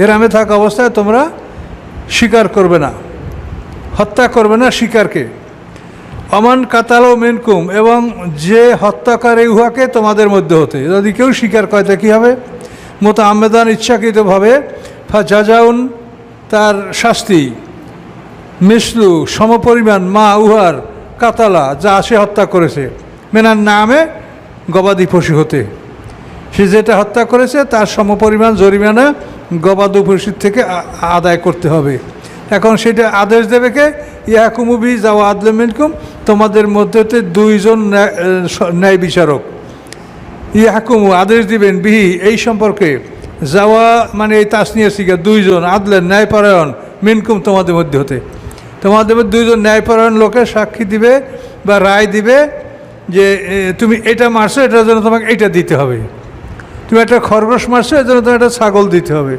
এরামে থাকা অবস্থায় তোমরা শিকার করবে না, হত্যা করবে না শিকারকে। অমান কাতালো মিনকুম, এবং যে হত্যা করে উহাকে তোমাদের মধ্যে হতে। যদি কেউ শিকার করে তা কী হবে? মতো আমেদান ইচ্ছাকৃতভাবে ফাজাজাউন, তার শাস্তি, মিসলু সমপরিমাণ, মা উহার, কাতালা যা সে হত্যা করেছে, মেনার নামে গবাদি পশু হতে। সে যেটা হত্যা করেছে তার সমপরিমাণ জরিমানা গবাদি পশুর থেকে আদায় করতে হবে। এখন সেটা আদেশ দেবে কে? ইয়াকুমুবি যাওয়া আদলে মিনকুম, তোমাদের মধ্যে দুইজন ন্যায় বিচারক। ইয়াকুমু আদেশ দিবেন, বিহি এই সম্পর্কে, যাওয়া মানে এই তাসনিয়া শিখা দুইজন, আদলেন ন্যায়পরায়ণ, মিনকুম তোমাদের মধ্যে হতে। তোমাদের দুইজন ন্যায়পরায়ণ লোকে সাক্ষী দিবে বা রায় দিবে যে তুমি এটা মারছো, এটার জন্য তোমাকে এইটা দিতে হবে। তুমি একটা খরগোশ মারছো, এর জন্য তোমার একটা ছাগল দিতে হবে।